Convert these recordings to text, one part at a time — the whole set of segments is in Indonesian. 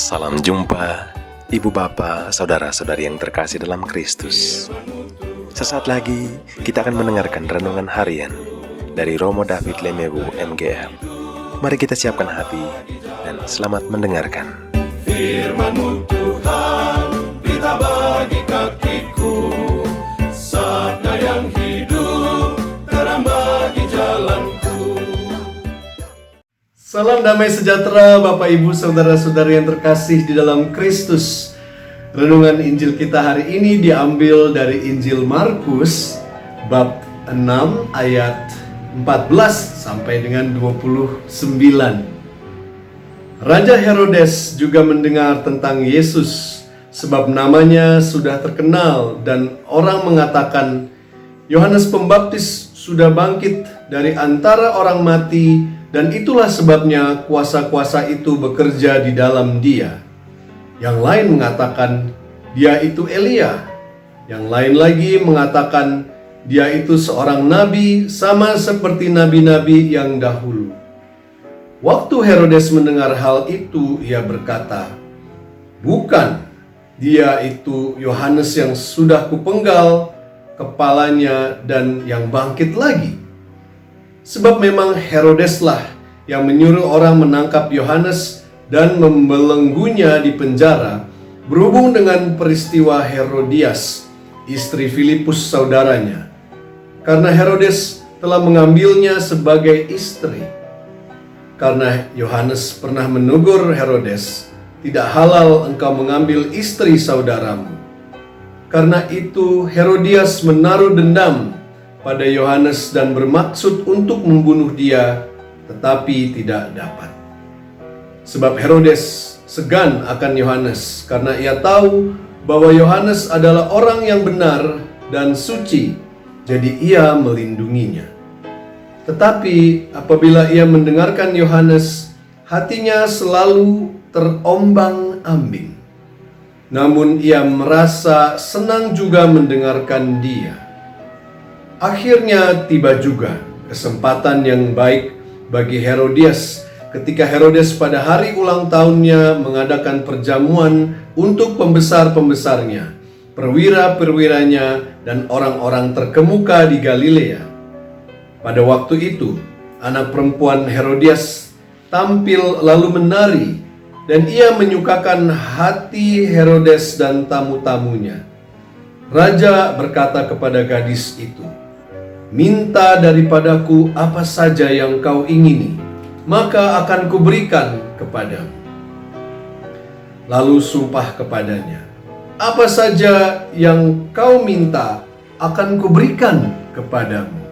Salam jumpa, ibu bapak, saudara-saudari yang terkasih dalam Kristus. Sesaat lagi kita akan mendengarkan renungan harian dari Romo David Lemewu MGR. Mari kita siapkan hati dan selamat mendengarkan. Firman-Mu Tuhan, kita bagi kakiku, sabda yang hidup, terang bagi jalanku. Salam damai sejahtera Bapak Ibu Saudara-saudari yang terkasih di dalam Kristus. Renungan Injil kita hari ini diambil dari Injil Markus bab 6 ayat 14 sampai dengan 29. Raja Herodes juga mendengar tentang Yesus sebab namanya sudah terkenal dan orang mengatakan Yohanes Pembaptis sudah bangkit dari antara orang mati. Dan itulah sebabnya kuasa-kuasa itu bekerja di dalam dia. Yang lain mengatakan dia itu Elia. Yang lain lagi mengatakan dia itu seorang nabi sama seperti nabi-nabi yang dahulu. Waktu Herodes mendengar hal itu, ia berkata, "Bukan, dia itu Yohanes yang sudah kupenggal kepalanya dan yang bangkit lagi." Sebab memang Herodeslah yang menyuruh orang menangkap Yohanes dan membelenggunya di penjara berhubung dengan peristiwa Herodias, istri Filipus saudaranya. Karena Herodes telah mengambilnya sebagai istri. Karena Yohanes pernah menegur Herodes, "Tidak halal engkau mengambil istri saudaramu." Karena itu Herodias menaruh dendam pada Yohanes dan bermaksud untuk membunuh dia, tetapi tidak dapat. Sebab Herodes segan akan Yohanes karena ia tahu bahwa Yohanes adalah orang yang benar dan suci, jadi ia melindunginya. Tetapi apabila ia mendengarkan Yohanes, hatinya selalu terombang-ambing. Namun ia merasa senang juga mendengarkan dia. Akhirnya tiba juga kesempatan yang baik bagi Herodias ketika Herodes pada hari ulang tahunnya mengadakan perjamuan untuk pembesar-pembesarnya, perwira-perwiranya, dan orang-orang terkemuka di Galilea. Pada waktu itu, anak perempuan Herodias tampil lalu menari, dan ia menyukakan hati Herodes dan tamu-tamunya. Raja berkata kepada gadis itu, "Minta daripadaku apa saja yang kau ingini, maka akan kuberikan kepadamu." Lalu sumpah kepadanya, "Apa saja yang kau minta akan kuberikan kepadamu,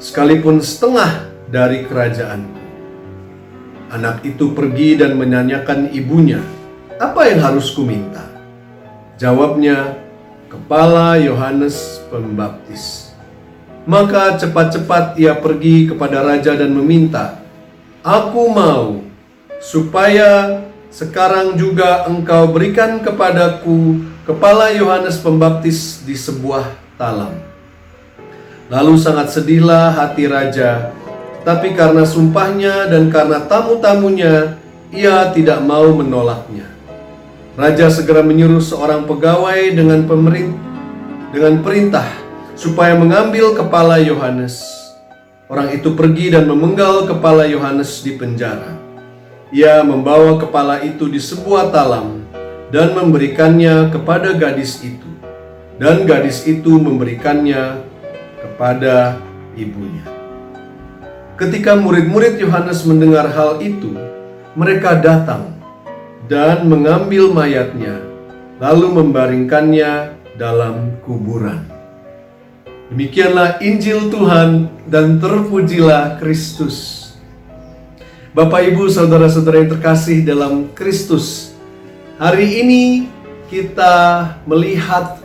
sekalipun setengah dari kerajaanku." Anak itu pergi dan menanyakan ibunya, "Apa yang harus kuminta?" Jawabnya, "Kepala Yohanes Pembaptis." Maka cepat-cepat ia pergi kepada raja dan meminta, "Aku mau supaya sekarang juga engkau berikan kepadaku kepala Yohanes Pembaptis di sebuah talam." Lalu sangat sedihlah hati raja, tapi karena sumpahnya dan karena tamu-tamunya, ia tidak mau menolaknya. Raja segera menyuruh seorang pegawai dengan perintah supaya mengambil kepala Yohanes. Orang itu pergi dan memenggal kepala Yohanes di penjara. Ia membawa kepala itu di sebuah talam dan memberikannya kepada gadis itu. Dan gadis itu memberikannya kepada ibunya. Ketika murid-murid Yohanes mendengar hal itu, mereka datang dan mengambil mayatnya, lalu membaringkannya dalam kuburan. Demikianlah Injil Tuhan, dan terpujilah Kristus. Bapak Ibu Saudara-saudara yang terkasih dalam Kristus, hari ini kita melihat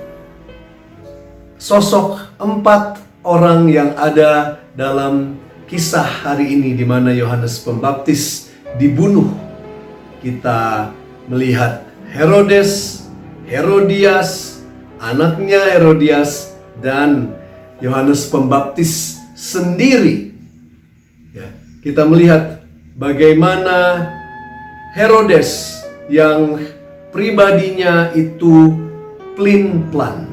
sosok 4 orang yang ada dalam kisah hari ini di mana Yohanes Pembaptis dibunuh. Kita melihat Herodes, Herodias, anaknya Herodias, dan Yohanes Pembaptis sendiri. Kita melihat bagaimana Herodes yang pribadinya itu plin-plan.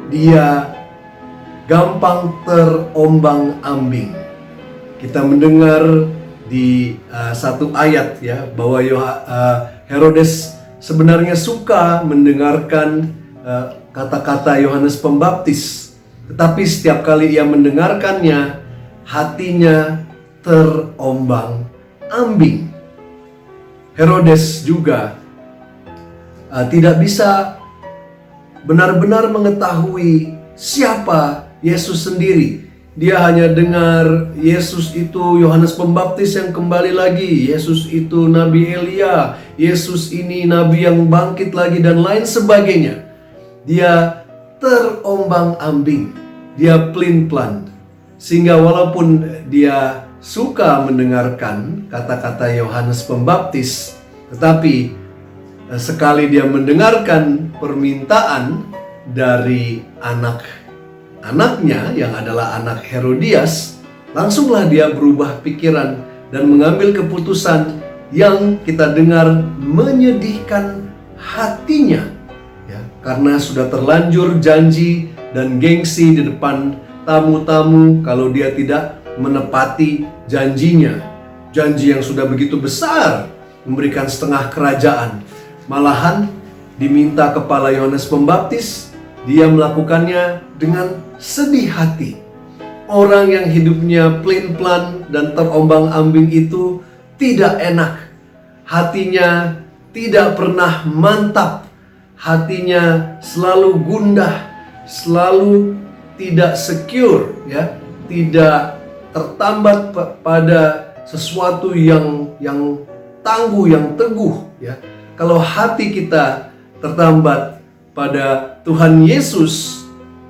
Dia gampang terombang-ambing. Kita mendengar di satu ayat ya bahwa Herodes sebenarnya suka mendengarkan kata-kata Yohanes Pembaptis, tetapi setiap kali ia mendengarkannya, hatinya terombang-ambing. Herodes juga tidak bisa benar-benar mengetahui siapa Yesus sendiri. Dia hanya dengar Yesus itu Yohanes Pembaptis yang kembali lagi, Yesus itu Nabi Elia, Yesus ini Nabi yang bangkit lagi, dan lain sebagainya. Dia terombang-ambing, dia plin-plan. Sehingga walaupun dia suka mendengarkan kata-kata Yohanes Pembaptis, tetapi sekali dia mendengarkan permintaan dari anaknya yang adalah anak Herodias, langsunglah dia berubah pikiran dan mengambil keputusan yang kita dengar menyedihkan hatinya ya, karena sudah terlanjur janji dan gengsi di depan tamu-tamu kalau dia tidak menepati janjinya. Janji yang sudah begitu besar, memberikan setengah kerajaan. Malahan diminta kepala Yohanes Pembaptis, dia melakukannya dengan sedih hati. Orang yang hidupnya plin-plan dan terombang-ambing itu tidak enak. Hatinya tidak pernah mantap. Hatinya selalu gundah, selalu tidak secure ya, tidak tertambat pada sesuatu yang tangguh, yang teguh ya. Kalau hati kita tertambat pada Tuhan Yesus,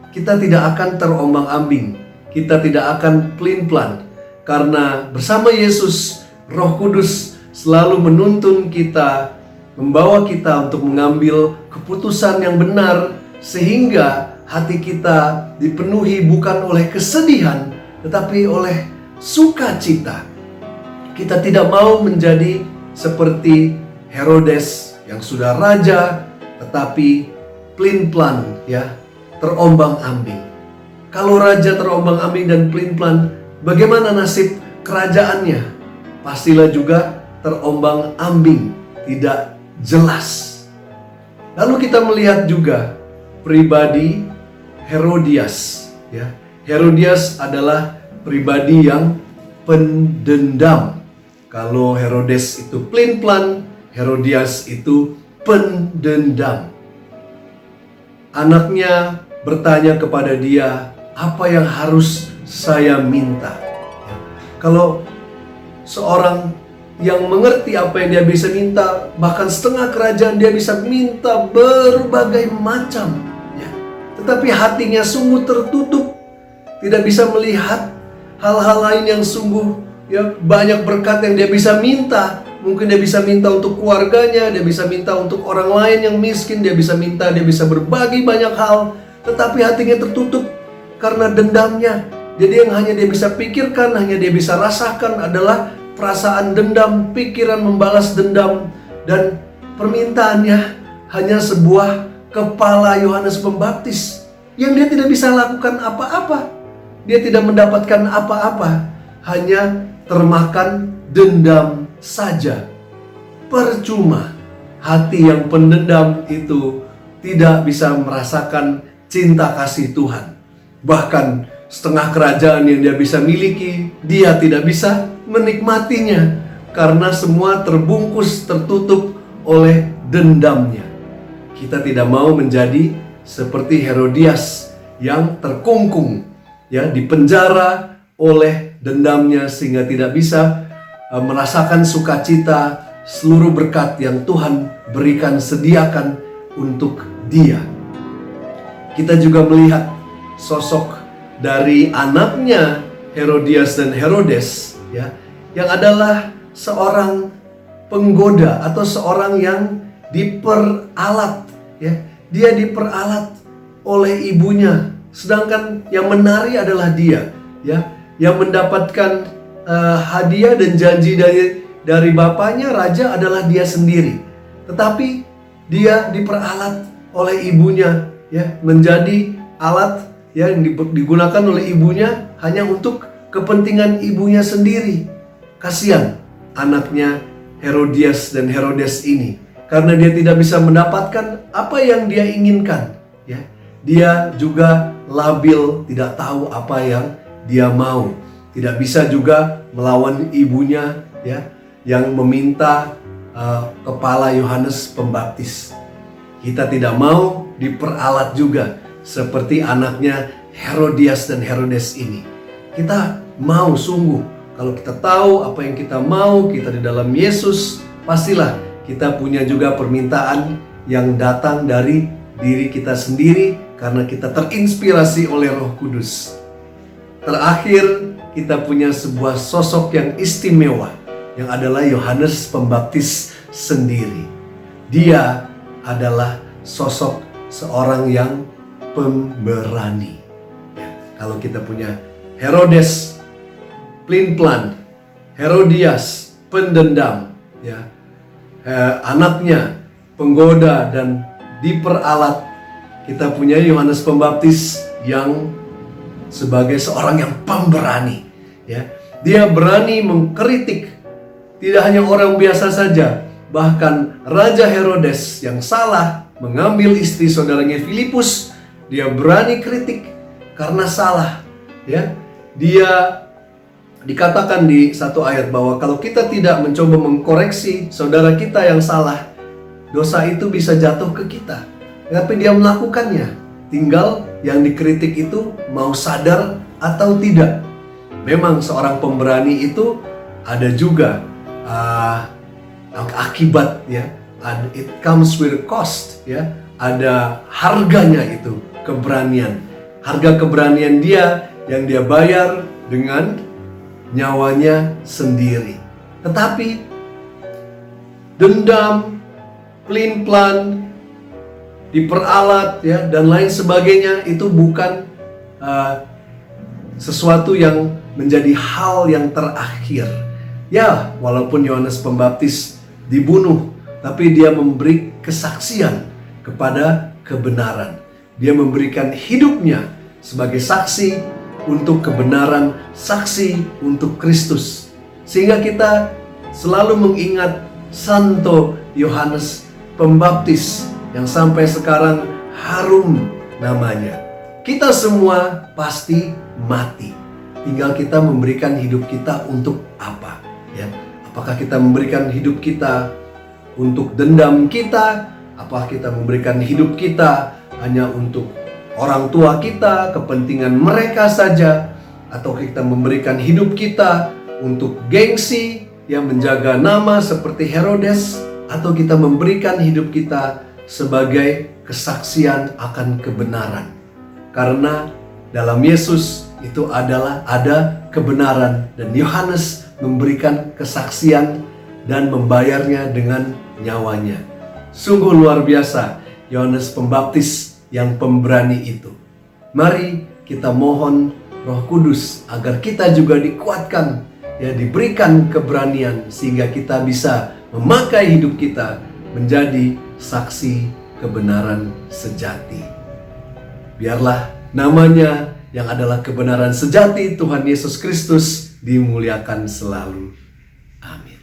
kita tidak akan terombang-ambing, kita tidak akan plin-plan, karena bersama Yesus, Roh Kudus selalu menuntun kita, membawa kita untuk mengambil keputusan yang benar, sehingga hati kita dipenuhi bukan oleh kesedihan, tetapi oleh sukacita. Kita tidak mau menjadi seperti Herodes yang sudah raja, tetapi plin-plan ya, terombang-ambing. Kalau raja terombang-ambing dan plin-plan, bagaimana nasib kerajaannya? Pastilah juga terombang-ambing, tidak jelas. Lalu kita melihat juga pribadi Herodias ya. Herodias adalah pribadi yang pendendam. Kalau Herodes itu plin-plan, Herodias itu pendendam. Anaknya bertanya kepada dia, apa yang harus saya minta? Ya. Kalau seorang yang mengerti apa yang dia bisa minta, bahkan setengah kerajaan dia bisa minta berbagai macam. Ya. Tetapi hatinya sungguh tertutup, tidak bisa melihat hal-hal lain yang sungguh ya, banyak berkat yang dia bisa minta. Mungkin dia bisa minta untuk keluarganya, dia bisa minta untuk orang lain yang miskin, dia bisa berbagi banyak hal, tetapi hatinya tertutup karena dendamnya. Jadi yang hanya dia bisa pikirkan, hanya dia bisa rasakan adalah perasaan dendam, pikiran membalas dendam, dan permintaannya hanya sebuah kepala Yohanes Pembaptis yang dia tidak bisa lakukan apa-apa. Dia tidak mendapatkan apa-apa, hanya termakan dendam saja. Percuma. Hati yang pendendam itu tidak bisa merasakan cinta kasih Tuhan. Bahkan setengah kerajaan yang dia bisa miliki, dia tidak bisa menikmatinya karena semua terbungkus, tertutup oleh dendamnya. Kita tidak mau menjadi seperti Herodias yang terkungkung ya, dipenjara oleh dendamnya sehingga tidak bisa merasakan sukacita seluruh berkat yang Tuhan berikan, sediakan untuk dia. Kita juga melihat sosok dari anaknya Herodias dan Herodes ya, yang adalah seorang penggoda atau seorang yang diperalat ya. Dia diperalat oleh ibunya, sedangkan yang menari adalah dia ya, yang mendapatkan hadiah dan janji dari bapaknya raja adalah dia sendiri. tetapi dia diperalat oleh ibunya, ya, menjadi alat ya yang digunakan oleh ibunya hanya untuk kepentingan ibunya sendiri. Kasihan anaknya Herodias dan Herodes ini, karena dia tidak bisa mendapatkan apa yang dia inginkan, ya. Dia juga labil, tidak tahu apa yang dia mau. Tidak bisa juga melawan ibunya, ya, yang meminta kepala Yohanes Pembaptis. Kita tidak mau diperalat juga seperti anaknya Herodias dan Herodes ini. Kita mau sungguh, kalau kita tahu apa yang kita mau, kita di dalam Yesus, pastilah kita punya juga permintaan yang datang dari diri kita sendiri karena kita terinspirasi oleh Roh Kudus. Terakhir, kita punya sebuah sosok yang istimewa, yang adalah Yohanes Pembaptis sendiri. Dia adalah sosok seorang yang pemberani. Ya, kalau kita punya Herodes pelin-pelan, Herodias pendendam, ya, anaknya penggoda dan diperalat, kita punya Yohanes Pembaptis yang sebagai seorang yang pemberani, ya. Dia berani mengkritik tidak hanya orang biasa saja, bahkan Raja Herodes yang salah mengambil istri saudaranya Filipus, dia berani kritik karena salah, ya. Dia dikatakan di satu ayat bahwa kalau kita tidak mencoba mengkoreksi saudara kita yang salah, dosa itu bisa jatuh ke kita. Tapi dia melakukannya. Tinggal yang dikritik itu mau sadar atau tidak. Memang seorang pemberani itu ada juga akibat, ya. It comes with a cost, ya. Ada harganya itu keberanian. Harga keberanian dia yang dia bayar dengan nyawanya sendiri. Tetapi dendam, pelin-pelan, diperalat, ya, dan lain sebagainya itu bukan sesuatu yang menjadi hal yang terakhir. Ya, walaupun Yohanes Pembaptis dibunuh, tapi dia memberi kesaksian kepada kebenaran. Dia memberikan hidupnya sebagai saksi untuk kebenaran, saksi untuk Kristus. Sehingga kita selalu mengingat Santo Yohanes Pembaptis yang sampai sekarang harum namanya. Kita semua pasti mati. Tinggal kita memberikan hidup kita untuk apa, ya? Apakah kita memberikan hidup kita untuk dendam kita? Apakah kita memberikan hidup kita hanya untuk orang tua kita, kepentingan mereka saja? Atau kita memberikan hidup kita untuk gengsi yang menjaga nama seperti Herodes? Atau kita memberikan hidup kita sebagai kesaksian akan kebenaran? Karena dalam Yesus itu adalah ada kebenaran, dan Yohanes memberikan kesaksian dan membayarnya dengan nyawanya. Sungguh luar biasa Yohanes Pembaptis yang pemberani itu. Mari kita mohon Roh Kudus agar kita juga dikuatkan, ya, diberikan keberanian sehingga kita bisa memakai hidup kita menjadi saksi kebenaran sejati. Biarlah namanya yang adalah kebenaran sejati, Tuhan Yesus Kristus, dimuliakan selalu. Amin.